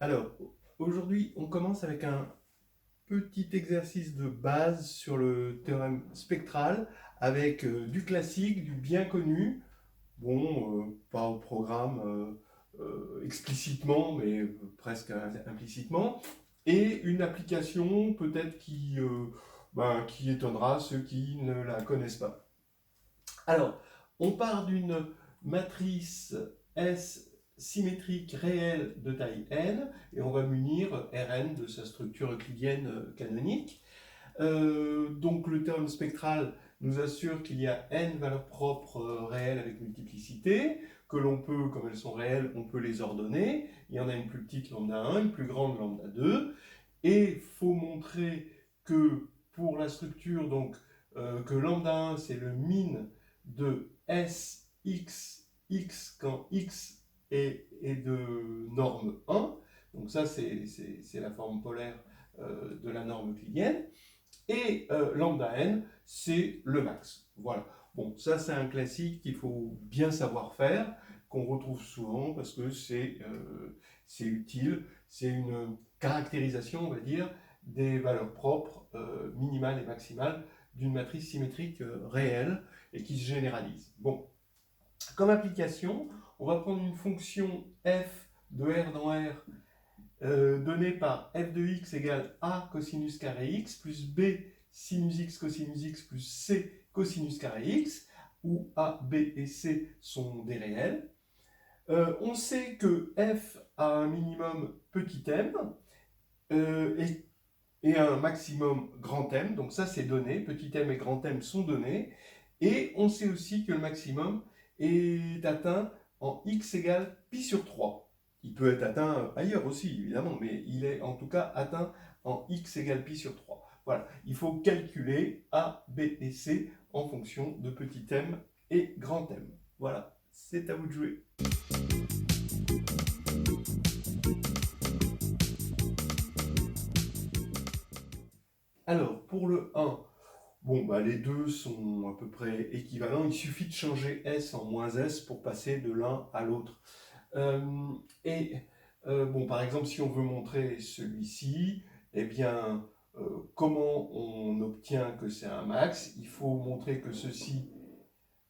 Alors, aujourd'hui, on commence avec un petit exercice de base sur le théorème spectral avec du classique, du bien connu. Bon, pas au programme explicitement, mais presque implicitement. Et une application peut-être qui étonnera ceux qui ne la connaissent pas. Alors, on part d'une matrice S symétrique réelle de taille n, et on va munir Rn de sa structure euclidienne canonique. Donc le théorème spectral nous assure qu'il y a n valeurs propres réelles avec multiplicité, que l'on peut, comme elles sont réelles, on peut les ordonner. Il y en a une plus petite lambda 1, une plus grande lambda 2, et il faut montrer que pour la structure, donc, que lambda 1 c'est le min de Sx, x quand x est de norme 1, donc ça c'est la forme polaire de la norme euclidienne, et lambda n c'est le max. Voilà. Bon, ça c'est un classique qu'il faut bien savoir faire, qu'on retrouve souvent parce que c'est utile, c'est une caractérisation, on va dire, des valeurs propres minimales et maximales d'une matrice symétrique réelle et qui se généralise. Bon, comme application, on va prendre une fonction f de R dans R donnée par f de x égale a cosinus carré x plus b sinus x cosinus x plus c cosinus carré x, où a, b et c sont des réels. On sait que f a un minimum petit m et un maximum grand M, donc ça c'est donné, petit m et grand M sont donnés, et on sait aussi que le maximum est atteint en x égale pi sur 3. Il peut être atteint ailleurs aussi, évidemment, mais il est en tout cas atteint en x égale pi sur 3. Voilà, il faut calculer A, B et C en fonction de petit m et grand M. Voilà, c'est à vous de jouer. Alors, pour le 1, bon, bah, les deux sont à peu près équivalents. Il suffit de changer S en moins S pour passer de l'un à l'autre. Et bon, par exemple, si on veut montrer celui-ci, eh bien, comment on obtient que c'est un max? Il faut montrer que ceci,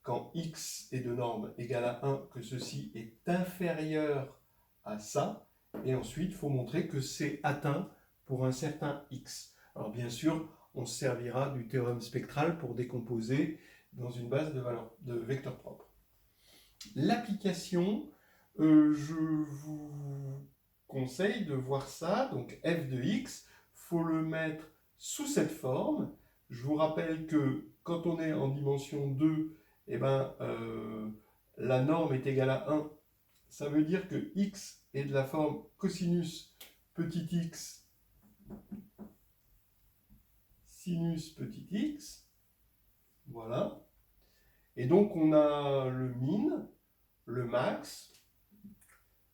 quand x est de norme égale à 1, que ceci est inférieur à ça. Et ensuite, il faut montrer que c'est atteint pour un certain x. Alors bien sûr, on se servira du théorème spectral pour décomposer dans une base de vecteurs propres. L'application, je vous conseille de voir ça, donc f de x, il faut le mettre sous cette forme. Je vous rappelle que quand on est en dimension 2, eh ben, la norme est égale à 1. Ça veut dire que x est de la forme cosinus petit x sinus petit x. Voilà. Et donc on a le min, le max.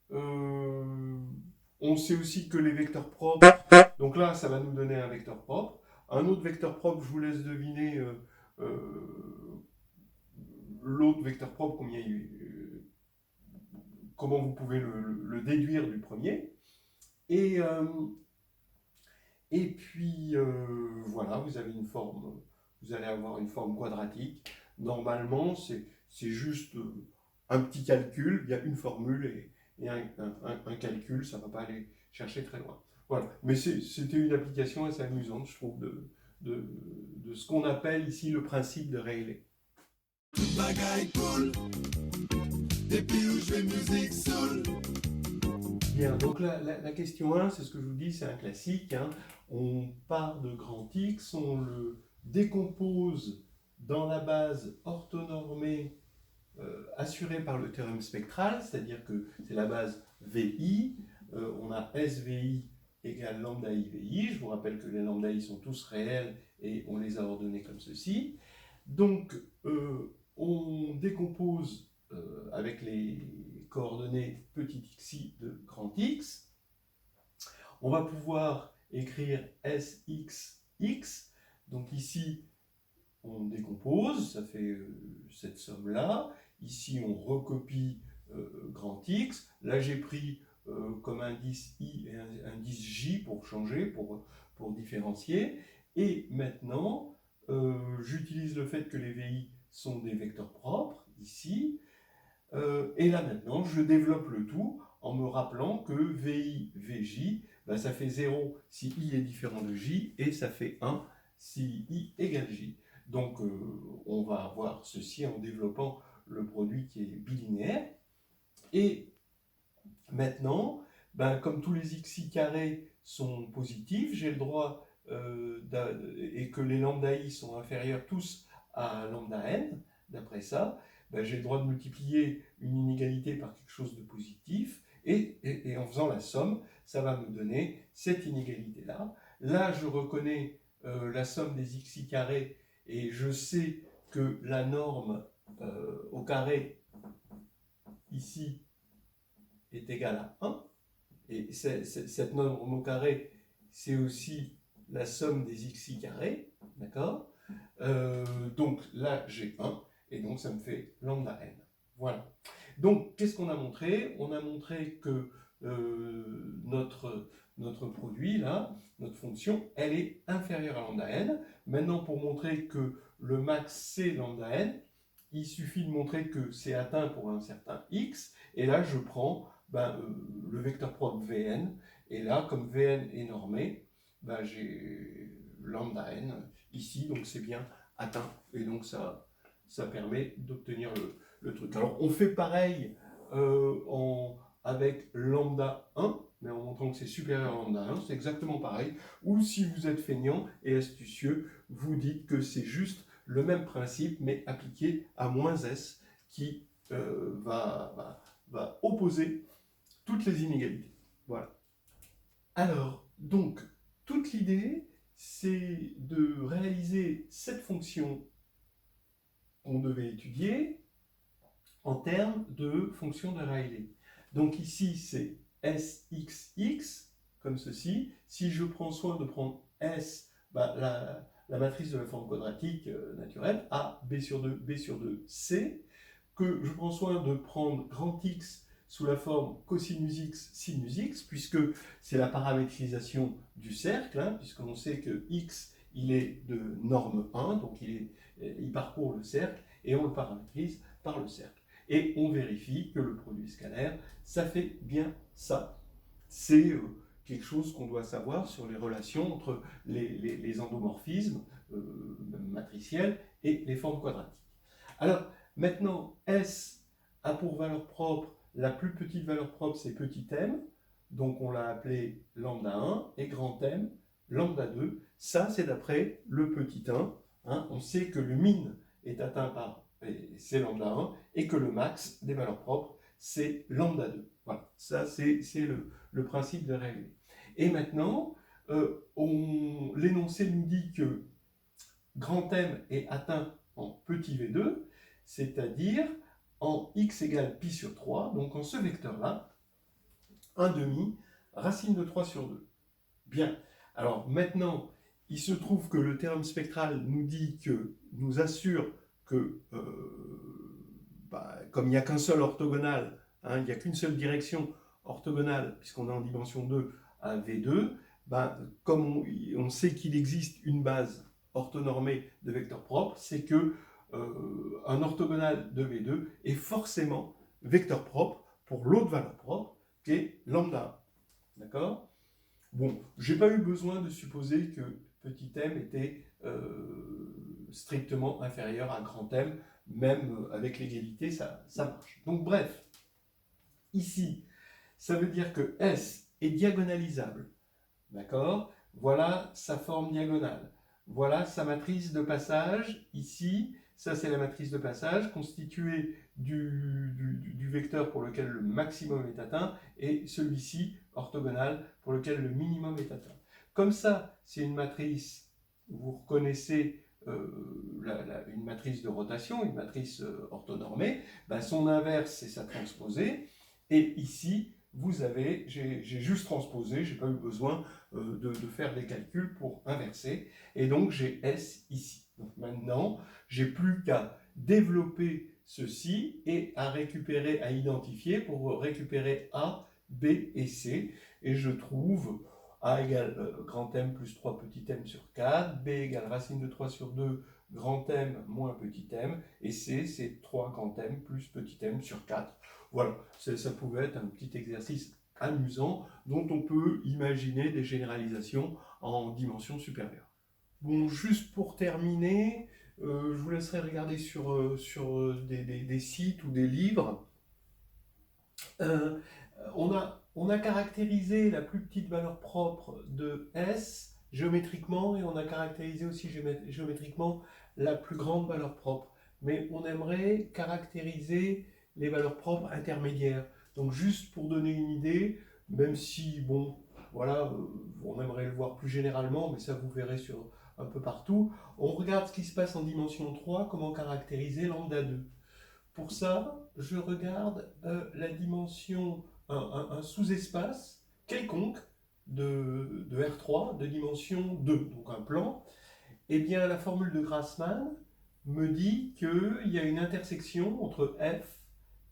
On sait aussi que les vecteurs propres, donc là ça va nous donner un vecteur propre. Un autre vecteur propre, je vous laisse deviner l'autre vecteur propre, comment vous pouvez le déduire du premier. Et, et puis voilà, vous allez avoir une forme quadratique. Normalement, c'est juste un petit calcul, il y a une formule et un calcul, ça ne va pas aller chercher très loin. Voilà. Mais c'était une application assez amusante, je trouve, de ce qu'on appelle ici le principe de Rayleigh. Bien, donc la question 1, c'est ce que je vous dis, c'est un classique. Hein. On part de grand X, on le décompose dans la base orthonormée assurée par le théorème spectral, c'est-à-dire que c'est la base VI. On a SVI égale lambda IVI. Je vous rappelle que les lambda I sont tous réels et on les a ordonnés comme ceci. Donc, on décompose avec les coordonnées petit xi de grand X. On va pouvoir écrire Sxx. Donc ici, on décompose, ça fait cette somme-là. Ici, on recopie grand X. Là, j'ai pris comme indice I et indice J pour changer, pour différencier. Et maintenant, j'utilise le fait que les VI sont des vecteurs propres, ici. Et là maintenant, je développe le tout en me rappelant que VI, VJ, ben, ça fait 0 si I est différent de J, et ça fait 1 si I égale J. Donc on va avoir ceci en développant le produit qui est bilinéaire. Et maintenant, ben, comme tous les xi carrés sont positifs, j'ai le droit, et que les lambda i sont inférieurs tous à lambda n, d'après ça, ben, j'ai le droit de multiplier une inégalité par quelque chose de positif, et en faisant la somme, ça va me donner cette inégalité-là. Là, je reconnais la somme des xi carrés, et je sais que la norme au carré, ici, est égale à 1. Et cette norme au carré, c'est aussi la somme des xi carrés, d'accord? Donc là, j'ai 1, et donc ça me fait lambda n. Voilà. Donc, qu'est-ce qu'on a montré? On a montré que notre produit, là, notre fonction, elle est inférieure à lambda n. Maintenant, pour montrer que le max, c'est lambda n, il suffit de montrer que c'est atteint pour un certain x, et là, je prends le vecteur propre Vn, et là, comme Vn est normé, j'ai lambda n ici, donc c'est bien atteint, et donc ça permet d'obtenir le truc. Alors, on fait pareil avec lambda 1, mais en montrant que c'est supérieur à lambda 1, c'est exactement pareil, ou si vous êtes feignant et astucieux, vous dites que c'est juste le même principe, mais appliqué à moins s, qui va opposer toutes les inégalités. Voilà. Alors, donc, toute l'idée, c'est de réaliser cette fonction qu'on devait étudier en termes de fonction de Rayleigh. Donc ici, c'est Sxx, comme ceci. Si je prends soin de prendre S, la matrice de la forme quadratique naturelle, A, B sur 2, B sur 2, C, que je prends soin de prendre grand X sous la forme cosinus x, sinus x, puisque c'est la paramétrisation du cercle, hein, puisqu'on sait que x, il est de norme 1, donc il parcourt le cercle, et on le paramétrise par le cercle. Et on vérifie que le produit scalaire, ça fait bien ça. C'est quelque chose qu'on doit savoir sur les relations entre les endomorphismes matriciels et les formes quadratiques. Alors, maintenant, S a pour valeur propre, la plus petite valeur propre, c'est petit m, donc on l'a appelé lambda 1, et grand m, lambda 2. Ça, c'est d'après le petit 1. Hein, on sait que le min est atteint par c'est lambda 1, et que le max des valeurs propres, c'est lambda 2. Voilà, ça c'est le principe de Rayleigh. Et maintenant, l'énoncé nous dit que grand M est atteint en petit v2, c'est-à-dire en x égale pi sur 3, donc en ce vecteur-là, 1 demi, racine de 3 sur 2. Bien, alors maintenant, il se trouve que le théorème spectral nous assure que, comme il n'y a qu'un seul orthogonal, hein, il n'y a qu'une seule direction orthogonale, puisqu'on est en dimension 2 à V2, comme on sait qu'il existe une base orthonormée de vecteurs propres, c'est que un orthogonal de V2 est forcément vecteur propre pour l'autre valeur propre, qui est lambda 1. D'accord? Bon, je n'ai pas eu besoin de supposer que petit m était strictement inférieur à grand M, même avec l'égalité, ça marche. Donc bref, ici, ça veut dire que S est diagonalisable. D'accord? Voilà sa forme diagonale. Voilà sa matrice de passage, ici. Ça, c'est la matrice de passage constituée du vecteur pour lequel le maximum est atteint et celui-ci, orthogonal, pour lequel le minimum est atteint. Comme ça, c'est une matrice, vous reconnaissez une matrice de rotation, une matrice orthonormée. Son inverse, c'est sa transposée. Et ici, vous avez, j'ai juste transposé, je n'ai pas eu besoin de faire des calculs pour inverser. Et donc, j'ai S ici. Donc maintenant, j'ai plus qu'à développer ceci et à récupérer, à identifier pour récupérer A B et C, et je trouve A égale grand M plus 3 petit m sur 4, B égale racine de 3 sur 2 grand M moins petit m, et C c'est 3 grand M plus petit m sur 4. Voilà, ça pouvait être un petit exercice amusant dont on peut imaginer des généralisations en dimension supérieure. Bon, juste pour terminer, je vous laisserai regarder sur des sites ou des livres. On a caractérisé la plus petite valeur propre de S géométriquement, et on a caractérisé aussi géométriquement la plus grande valeur propre. Mais on aimerait caractériser les valeurs propres intermédiaires. Donc juste pour donner une idée, même si, bon, voilà, on aimerait le voir plus généralement, mais ça vous verrez sur un peu partout, on regarde ce qui se passe en dimension 3, comment caractériser lambda 2. Pour ça, je regarde la dimension, un sous-espace quelconque de R3 de dimension 2, donc un plan. Eh bien, la formule de Grassmann me dit qu'il y a une intersection entre F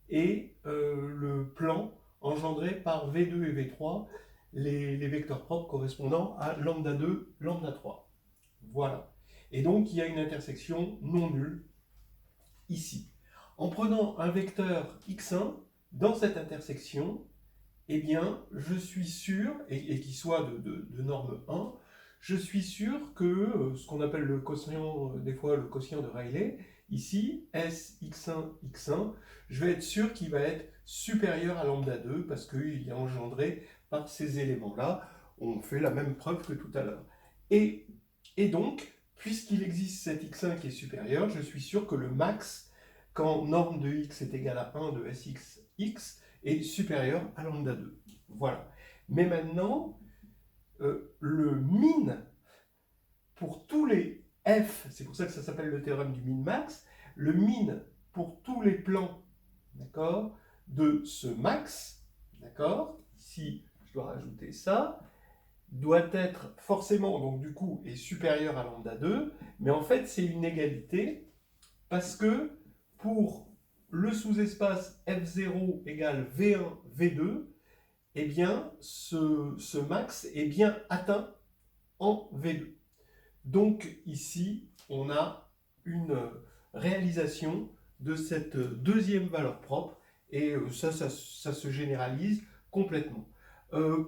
et le plan engendré par V2 et V3, les vecteurs propres correspondant à lambda 2, lambda 3. Voilà. Et donc, il y a une intersection non nulle ici. En prenant un vecteur x1 dans cette intersection, eh bien, je suis sûr, et qui soit de norme 1, je suis sûr que ce qu'on appelle le quotient, des fois le quotient de Rayleigh, ici, S x1, x1, je vais être sûr qu'il va être supérieur à lambda 2 parce qu'il est engendré par ces éléments-là. On fait la même preuve que tout à l'heure. Et donc, puisqu'il existe cet x1 qui est supérieur, je suis sûr que le max, quand norme de x est égale à 1 de Sx, x, est supérieur à lambda 2. Voilà. Mais maintenant, le min pour tous les f, c'est pour ça que ça s'appelle le théorème du min-max, le min pour tous les plans, d'accord, de ce max, d'accord, ici je dois rajouter ça, doit être forcément, donc du coup, est supérieur à lambda 2, mais en fait c'est une égalité, parce que pour le sous-espace F0 égale V1, V2, eh bien, ce max est bien atteint en V2. Donc ici, on a une réalisation de cette deuxième valeur propre, et ça se généralise complètement.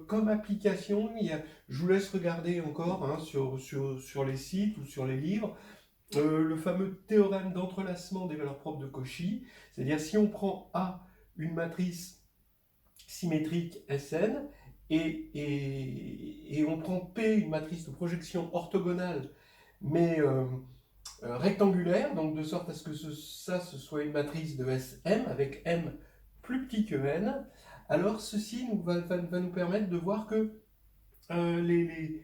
Comme application, je vous laisse regarder encore hein, sur les sites ou sur les livres, le fameux théorème d'entrelacement des valeurs propres de Cauchy, c'est-à-dire si on prend A, une matrice symétrique Sn, et on prend P, une matrice de projection orthogonale, mais rectangulaire, donc de sorte à ce que ce soit une matrice de Sm, avec M plus petit que N, alors ceci va nous permettre de voir que les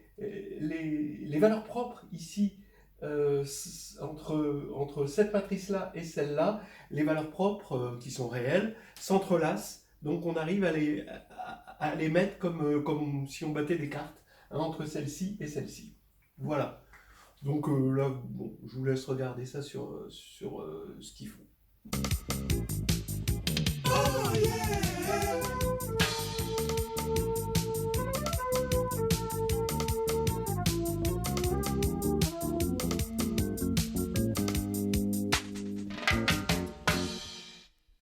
valeurs propres ici, entre cette matrice-là et celle-là, les valeurs propres qui sont réelles s'entrelacent. Donc on arrive à les mettre comme si on battait des cartes hein, entre celle-ci et celle-ci. Voilà. Donc là, bon, je vous laisse regarder ça sur ce qu'ils font.